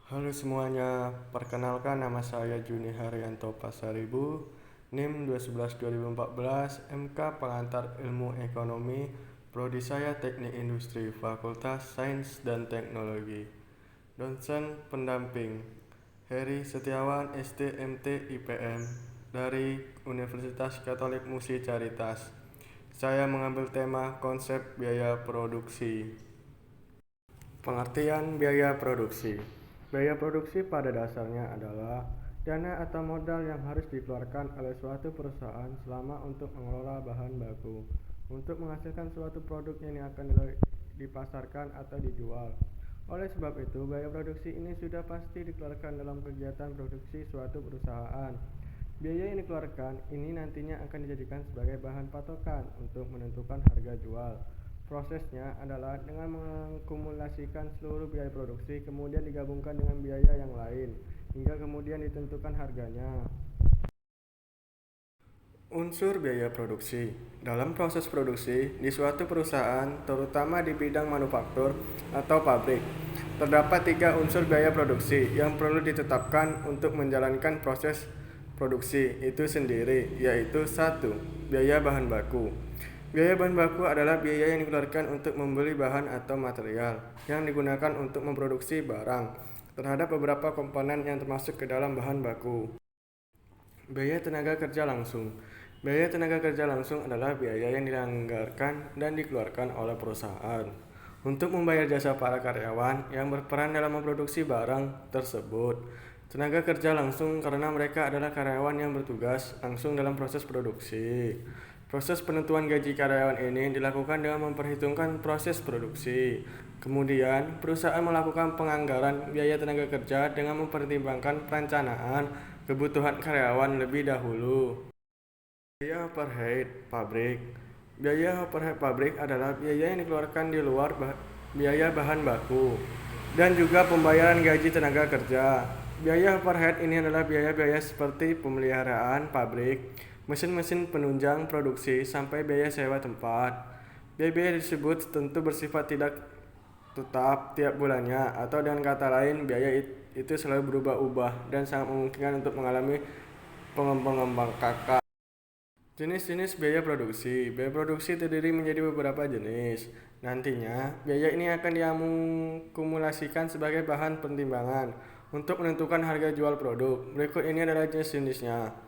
Halo semuanya, perkenalkan nama saya Juni Haryanto Pasaribu, NIM 211-2014, MK Pengantar Ilmu Ekonomi, Prodi saya Teknik Industri, Fakultas Sains dan Teknologi. Dosen pendamping, Heri Setiawan STMT IPM dari Universitas Katolik Musi Caritas. Saya mengambil tema konsep biaya produksi. Pengertian biaya produksi. Biaya produksi pada dasarnya adalah dana atau modal yang harus dikeluarkan oleh suatu perusahaan selama untuk mengelola bahan baku untuk menghasilkan suatu produk yang akan dipasarkan atau dijual. Oleh sebab itu, biaya produksi ini sudah pasti dikeluarkan dalam kegiatan produksi suatu perusahaan. Biaya yang dikeluarkan ini nantinya akan dijadikan sebagai bahan patokan untuk menentukan harga jual. Prosesnya adalah dengan mengakumulasikan seluruh biaya produksi, kemudian digabungkan dengan biaya yang lain, hingga kemudian ditentukan harganya. Unsur biaya produksi. Dalam proses produksi di suatu perusahaan, terutama di bidang manufaktur atau pabrik, terdapat 3 unsur biaya produksi yang perlu ditetapkan untuk menjalankan proses produksi itu sendiri, yaitu 1. Biaya bahan baku. Biaya bahan baku adalah biaya yang dikeluarkan untuk membeli bahan atau material yang digunakan untuk memproduksi barang terhadap beberapa komponen yang termasuk ke dalam bahan baku. Biaya tenaga kerja langsung. Biaya tenaga kerja langsung adalah biaya yang dianggarkan dan dikeluarkan oleh perusahaan untuk membayar jasa para karyawan yang berperan dalam memproduksi barang tersebut. Tenaga kerja langsung karena mereka adalah karyawan yang bertugas langsung dalam proses produksi. Proses penentuan gaji karyawan ini dilakukan dengan memperhitungkan proses produksi. Kemudian, perusahaan melakukan penganggaran biaya tenaga kerja dengan mempertimbangkan perencanaan kebutuhan karyawan lebih dahulu. Biaya overhead pabrik. Biaya overhead pabrik adalah biaya yang dikeluarkan di luar biaya bahan baku dan juga pembayaran gaji tenaga kerja. Biaya overhead ini adalah biaya-biaya seperti pemeliharaan pabrik, mesin-mesin penunjang produksi, sampai biaya sewa tempat. Biaya-biaya tersebut tentu bersifat tidak tetap tiap bulannya, atau dengan kata lain, biaya itu selalu berubah-ubah dan sangat memungkinkan untuk mengalami pengembang-kakak. Jenis-jenis biaya produksi. Biaya produksi terdiri menjadi beberapa jenis. Nantinya, biaya ini akan diakumulasikan sebagai bahan pertimbangan untuk menentukan harga jual produk. Berikut ini adalah jenis-jenisnya.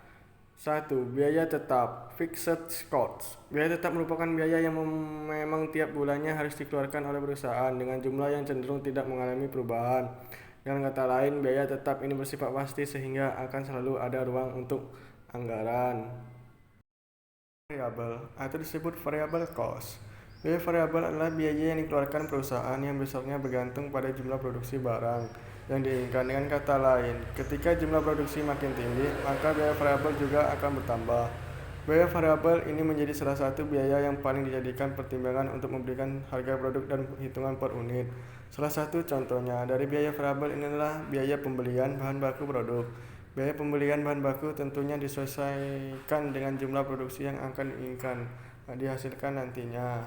1. Biaya tetap (fixed costs). Biaya tetap merupakan biaya yang memang tiap bulannya harus dikeluarkan oleh perusahaan dengan jumlah yang cenderung tidak mengalami perubahan. Dengan kata lain, biaya tetap ini bersifat pasti sehingga akan selalu ada ruang untuk anggaran. Variabel atau disebut variable cost. Biaya variabel adalah biaya yang dikeluarkan perusahaan yang besarnya bergantung pada jumlah produksi barang yang diinginkan. Dengan kata lain, ketika jumlah produksi makin tinggi, maka biaya variabel juga akan bertambah. Biaya variabel ini menjadi salah satu biaya yang paling dijadikan pertimbangan untuk memberikan harga produk dan hitungan per unit. Salah satu contohnya dari biaya variabel ini adalah biaya pembelian bahan baku produk. Biaya pembelian bahan baku tentunya disesuaikan dengan jumlah produksi yang akan dihasilkan nantinya.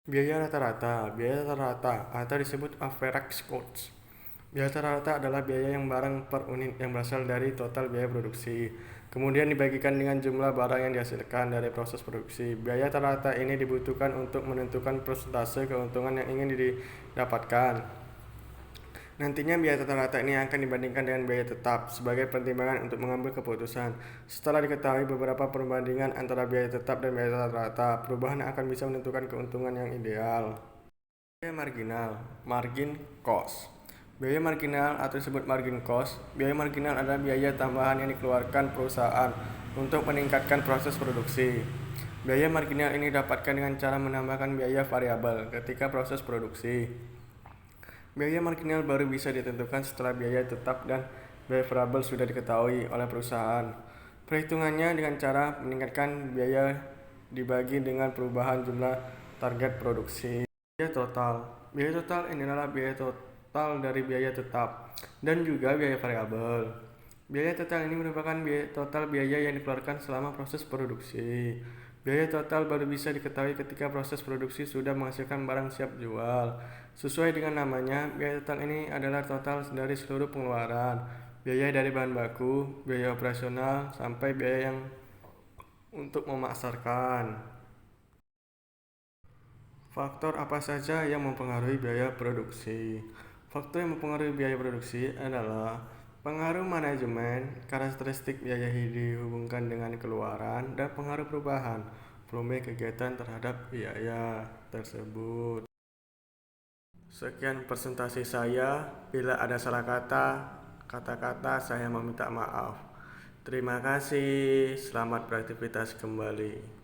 Biaya rata-rata atau disebut average cost. Biaya rata-rata adalah biaya yang barang per unit yang berasal dari total biaya produksi, kemudian dibagikan dengan jumlah barang yang dihasilkan dari proses produksi. Biaya rata-rata ini dibutuhkan untuk menentukan persentase keuntungan yang ingin didapatkan. Nantinya biaya rata-rata ini akan dibandingkan dengan biaya tetap sebagai pertimbangan untuk mengambil keputusan. Setelah diketahui beberapa perbandingan antara biaya tetap dan biaya rata-rata, perubahan akan bisa menentukan keuntungan yang ideal. Biaya marginal, margin cost. Biaya marginal atau disebut margin cost. Biaya marginal adalah biaya tambahan yang dikeluarkan perusahaan untuk meningkatkan proses produksi. Biaya marginal ini didapatkan dengan cara menambahkan biaya variabel ketika proses produksi. Biaya marginal baru bisa ditentukan setelah biaya tetap dan biaya variabel sudah diketahui oleh perusahaan. Perhitungannya dengan cara meningkatkan biaya dibagi dengan perubahan jumlah target produksi. Biaya total. Biaya total ini adalah biaya total dari biaya tetap dan juga biaya variabel. Biaya total ini merupakan total biaya yang dikeluarkan selama proses produksi. Biaya total baru bisa diketahui ketika proses produksi sudah menghasilkan barang siap jual. Sesuai dengan namanya, biaya total ini adalah total dari seluruh pengeluaran, biaya dari bahan baku, biaya operasional, sampai biaya yang untuk memasarkan. Faktor apa saja yang mempengaruhi biaya produksi? Faktor yang mempengaruhi biaya produksi adalah pengaruh manajemen, karakteristik biaya dihubungkan dengan keluaran, dan pengaruh perubahan volume kegiatan terhadap biaya tersebut. Sekian presentasi saya. Bila ada salah kata-kata saya meminta maaf. Terima kasih. Selamat beraktivitas kembali.